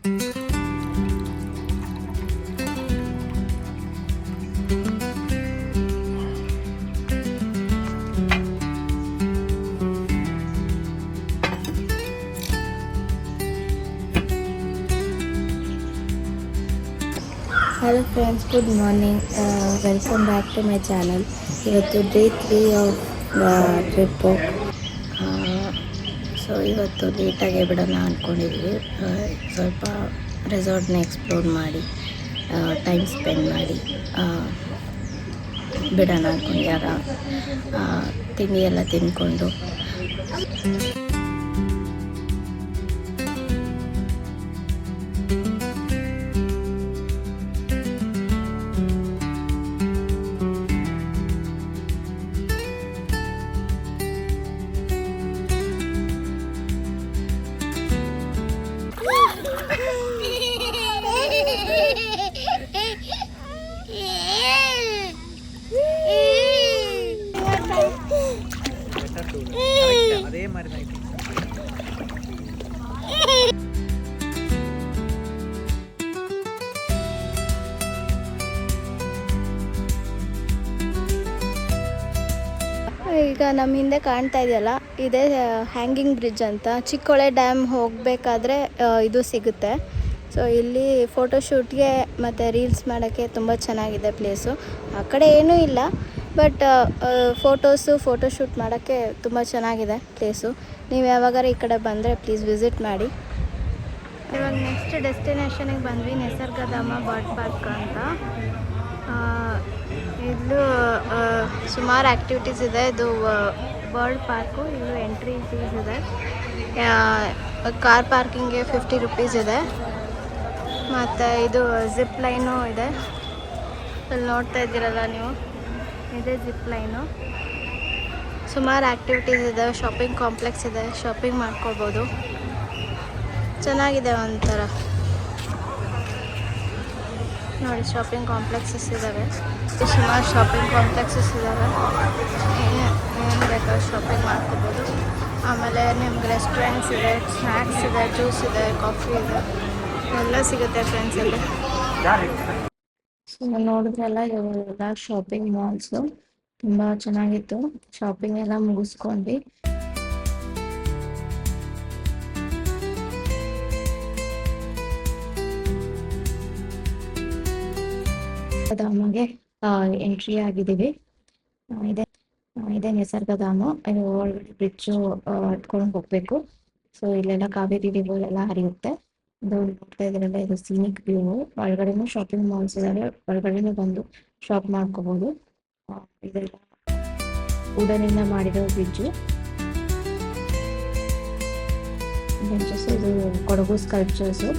Hello friends, good morning. Welcome back to my channel. ಇವತ್ತು day 3 of trip. So ಇವತ್ತು ಲೇಟಾಗಿ ಬಿಡೋಣ ಅಂದ್ಕೊಂಡಿದ್ವಿ. ಸ್ವಲ್ಪ ರೆಸಾರ್ಟ್ನ ಎಕ್ಸ್ಪ್ಲೋರ್ ಮಾಡಿ ಟೈಮ್ ಸ್ಪೆಂಡ್ ಮಾಡಿ ಬಿಡೋಣ ಅಂದ್ಕೊಂಡ್ಯಾರ. ತಿಂಡಿ ಎಲ್ಲ ತಿಂದ್ಕೊಂಡು ಈಗ ನಮ್ಮ ಹಿಂದೆ ಕಾಣ್ತಾ ಇದೆಯಲ್ಲ, ಇದೇ ಹ್ಯಾಂಗಿಂಗ್ ಬ್ರಿಡ್ಜ್ ಅಂತ. ಚಿಕ್ಕೋಳೆ ಡ್ಯಾಮ್ ಹೋಗಬೇಕಾದ್ರೆ ಇದು ಸಿಗುತ್ತೆ. ಸೊ ಇಲ್ಲಿ ಫೋಟೋಶೂಟ್ಗೆ ಮತ್ತು ರೀಲ್ಸ್ ಮಾಡೋಕ್ಕೆ ತುಂಬ ಚೆನ್ನಾಗಿದೆ ಪ್ಲೇಸು. ಆ ಕಡೆ ಏನೂ ಇಲ್ಲ, ಬಟ್ ಫೋಟೋಶೂಟ್ ಮಾಡೋಕ್ಕೆ ತುಂಬ ಚೆನ್ನಾಗಿದೆ ಪ್ಲೇಸು. ನೀವು ಯಾವಾಗಾರ ಈ ಕಡೆ ಬಂದರೆ ಪ್ಲೀಸ್ ವಿಸಿಟ್ ಮಾಡಿ. ಇವಾಗ ನೆಕ್ಸ್ಟ್ ಡೆಸ್ಟಿನೇಷನಿಗೆ ಬಂದ್ವಿ, ನಿಸರ್ಗಧಾಮ ಬರ್ಡ್ ಪಾರ್ಕ್ ಅಂತ. ಇಲ್ಲೂ ಸುಮಾರು ಆ್ಯಕ್ಟಿವಿಟೀಸ್ ಇದೆ. ಇದು ಬರ್ಡ್ ಪಾರ್ಕು. ಇಲ್ಲೂ ಎಂಟ್ರಿ ಫೀಸ್ ಇದೆ. ಕಾರ್ ಪಾರ್ಕಿಂಗ್ಗೆ 50 ರೂಪೀಸ್ ಇದೆ. ಮತ್ತು ಇದು ಜಿಪ್ ಲೈನು ಇದೆ. ಇಲ್ಲಿ ನೋಡ್ತಾ ಇದ್ದೀರಲ್ಲ ನೀವು, ಇದೆ ಜಿಪ್ ಲೈನು. ಸುಮಾರು ಆ್ಯಕ್ಟಿವಿಟೀಸ್ ಇದೆ. ಶಾಪಿಂಗ್ ಕಾಂಪ್ಲೆಕ್ಸ್ ಇದೆ, ಶಾಪಿಂಗ್ ಮಾಡ್ಕೊಳ್ಬೋದು. ಚೆನ್ನಾಗಿದೆ ಒಂಥರ. ನೋಡಿ, ಶಾಪಿಂಗ್ ಕಾಂಪ್ಲೆಕ್ಸಸ್ ಇದ್ದಾವೆ. ಸುಮಾರು ಶಾಪಿಂಗ್ ಕಾಂಪ್ಲೆಕ್ಸಸ್ ಇದ್ದಾವೆ. ಏನು ಬೇಕಾದ್ರೂ ಶಾಪಿಂಗ್ ಮಾಡ್ಕೋಬೋದು. ಆಮೇಲೆ ನಿಮ್ಗೆ ರೆಸ್ಟೋರೆಂಟ್ಸ್ ಇದೆ, ಸ್ನ್ಯಾಕ್ಸ್ ಇದೆ, ಜ್ಯೂಸ್ ಇದೆ, ಕಾಫಿ ಇದೆ, ಎಲ್ಲ ಸಿಗುತ್ತೆ ಫ್ರೆಂಡ್ಸ್ ಅಲ್ಲಿ. ಸೊ ನೋಡಿದ್ರಲ್ಲ, ಇವೆಲ್ಲ ಶಾಪಿಂಗ್ ಮಾಲ್ಸು. ತುಂಬ ಚೆನ್ನಾಗಿತ್ತು. ಶಾಪಿಂಗ್ ಎಲ್ಲ ಮುಗಿಸ್ಕೊಂಡ್ವಿ. ಧಾಮಗೆ ಎಂಟ್ರಿ ಆಗಿದ್ದೀವಿ. ಇದೇ ನಿಸರ್ಗಧಾಮ. ಒಳಗಡೆ ಬ್ರಿಡ್ಜು ಹತ್ಕೊಂಡು ಹೋಗ್ಬೇಕು. ಸೊ ಇಲ್ಲೆಲ್ಲ ಕಾವೇರಿ ರಿವರ್ ಎಲ್ಲ ಹರಿಯುತ್ತೆ. ಇದು ನೋಡ್ತಾ ಇದ್ರಲ್ಲ, ಇದು ಸೀನಿಕ್ ವ್ಯೂ. ಒಳಗಡೆನೂ ಶಾಪಿಂಗ್ ಮಾಲ್ಸ್ ಇದಾವೆ, ಒಳಗಡೆನೂ ಬಂದು ಶಾಪ್ ಮಾಡ್ಕೋಬಹುದು. ಇದೆಲ್ಲ ವುಡನಿಂದ ಮಾಡಿರೋ ಬ್ರಿಡ್ಜು. ಇದು ಕೊಡಗು ಸ್ಕಲ್ಪ್ಚರ್ಸು.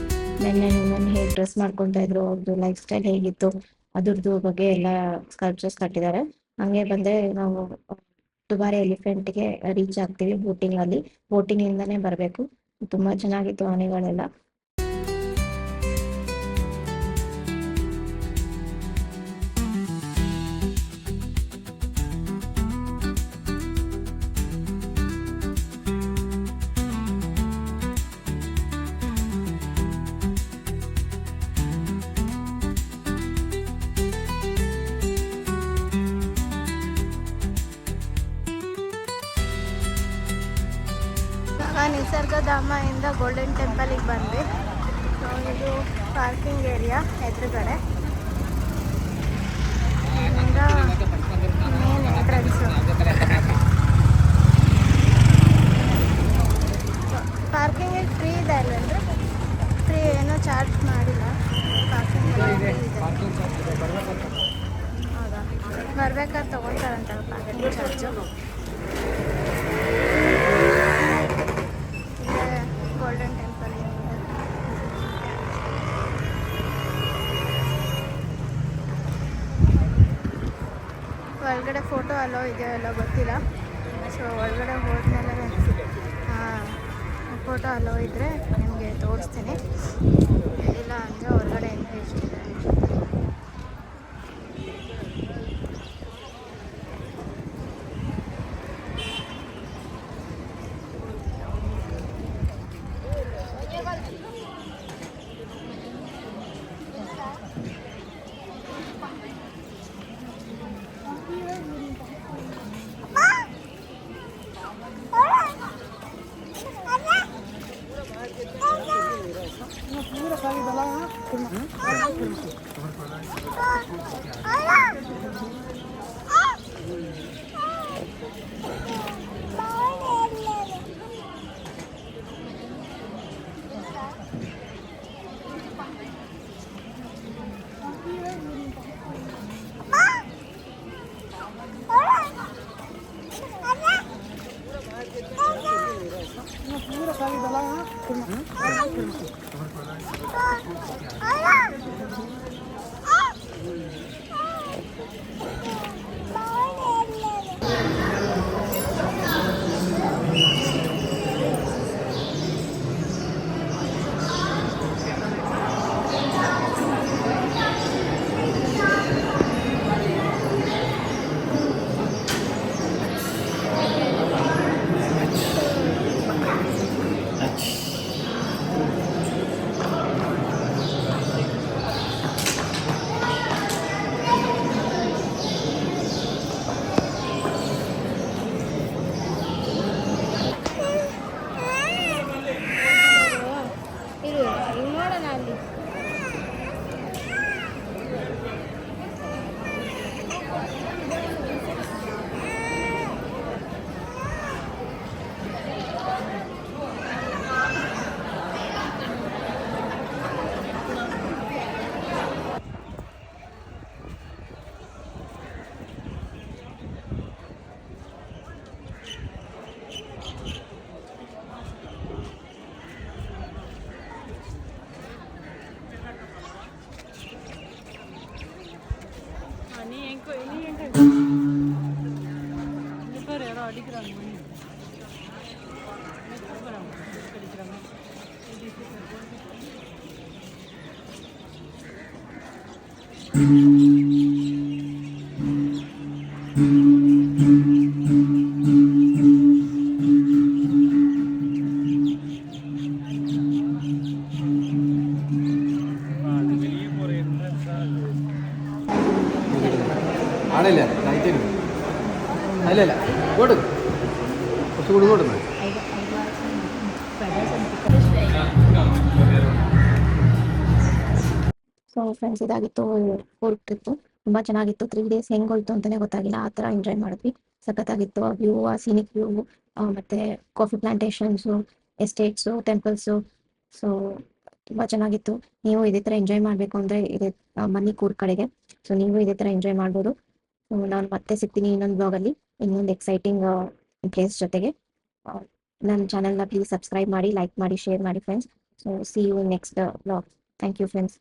ನೆನ್ನೆ ಹೇಗೆ ಡ್ರೆಸ್ ಮಾಡ್ಕೊತಾ ಇದ್ರು, ಅವ್ರದ್ದು ಲೈಫ್ ಸ್ಟೈಲ್ ಹೇಗಿತ್ತು ಅದ್ರದ್ದು ಬಗ್ಗೆ ಎಲ್ಲ ಸ್ಕಲ್ಪ್ಚರ್ಸ್ ಕಟ್ಟಿದ್ದಾರೆ. ಹಂಗೆ ಬಂದರೆ ನಾವು ದುಬಾರಿ ಎಲಿಫೆಂಟ್ಗೆ ರೀಚ್ ಆಗ್ತೀವಿ. ಬೋಟಿಂಗ್ ಇಂದಾನೇ ಬರಬೇಕು. ತುಂಬ ಚೆನ್ನಾಗಿತ್ತು ಆನೆಗಳೆಲ್ಲ. ನಿಸರ್ಗಧಾಮದಿಂದ ಗೋಲ್ಡನ್ ಟೆಂಪಲಿಗೆ ಬಂದ್ವಿ. ಇದು ಪಾರ್ಕಿಂಗ್ ಏರಿಯಾ ಎದುರುಗಡೆ. ಇಲ್ಲಿಂದ ಮೇನ್ ಎಂಟ್ರೆನ್ಸು. ಪಾರ್ಕಿಂಗ್ ಫ್ರೀ ಇದೆ ಅಲ್ಲಂದ್ರೆ, ಫ್ರೀ ಏನೋ ಚಾರ್ಜ್ ಮಾಡಿಲ್ಲ. ಪಾರ್ಕಿಂಗ್ ಫ್ರೀ ಇದೆ. ಹೌದಾ, ಬರ್ಬೇಕಾದ್ರೆ ತೊಗೊಳ್ತಾರಂತಲ್ಲ ಪಾರ್ಕಿಂಗ್ ಚಾರ್ಜು. ಗೋಲ್ಡನ್ ಟೆಂಪಲ್ ಒಳಗಡೆ ಫೋಟೋ ಅಲೋ ಇದೆಯೋ ಎಲ್ಲ ಗೊತ್ತಿಲ್ಲ. ಸೊ ಒಳಗಡೆ ಹೋದ್ಮೇಲೆ ಫೋಟೋ ಅಲೋ ಇದ್ದರೆ ನಿಮಗೆ ತೋರಿಸ್ತೀನಿ. ಇಲ್ಲ ಅಂದರೆ ಹೊರಗಡೆ ಎಂಟ್ರಿ ಇಷ್ಟಿದೆ. ನೋಡೋಣ ಅಲ್ಲಿ. ആണല്ലേ ലൈറ്റിന് അല്ലല്ല ഇങ്ങോട്ട് കുറച്ചുകൂടി ഇങ്ങോട്ട് ಸೊ ಫ್ರೆಂಡ್ಸ್, ಇದಾಗಿತ್ತು ಫೋರ್ಟ್ ಟ್ರಿಪ್ಪು. ತುಂಬ ಚೆನ್ನಾಗಿತ್ತು. 3 days ಹೆಂಗೆ ಹೋಯ್ತು ಅಂತಲೇ ಗೊತ್ತಾಗಿಲ್ಲ. ಆ ಥರ ಎಂಜಾಯ್ ಮಾಡಿದ್ವಿ. ಸಖತ್ತಾಗಿತ್ತು. ಆ ವ್ಯೂ, ಆ ಸೀನಿಕ್ ವ್ಯೂ, ಮತ್ತು ಕಾಫಿ ಪ್ಲಾಂಟೇಶನ್ಸು, ಎಸ್ಟೇಟ್ಸು, ಟೆಂಪಲ್ಸು. ಸೊ ತುಂಬ ಚೆನ್ನಾಗಿತ್ತು. ನೀವು ಇದೇ ಥರ ಎಂಜಾಯ್ ಮಾಡಬೇಕು ಅಂದರೆ ಇದೇ ಮಣಿಕೂರ್ ಕಡೆಗೆ. ಸೊ ನೀವು ಇದೇ ಥರ ಎಂಜಾಯ್ ಮಾಡ್ಬೋದು. ನಾನು ಮತ್ತೆ ಸಿಗ್ತೀನಿ ಇನ್ನೊಂದು ಬ್ಲಾಗಲ್ಲಿ ಇನ್ನೊಂದು ಎಕ್ಸೈಟಿಂಗ್ ಪ್ಲೇಸ್ ಜೊತೆಗೆ. ನನ್ನ ಚಾನಲ್ನ ಪ್ಲೀಸ್ ಸಬ್ಸ್ಕ್ರೈಬ್ ಮಾಡಿ, ಲೈಕ್ ಮಾಡಿ, ಶೇರ್ ಮಾಡಿ friends. So see you next blog. Thank you friends.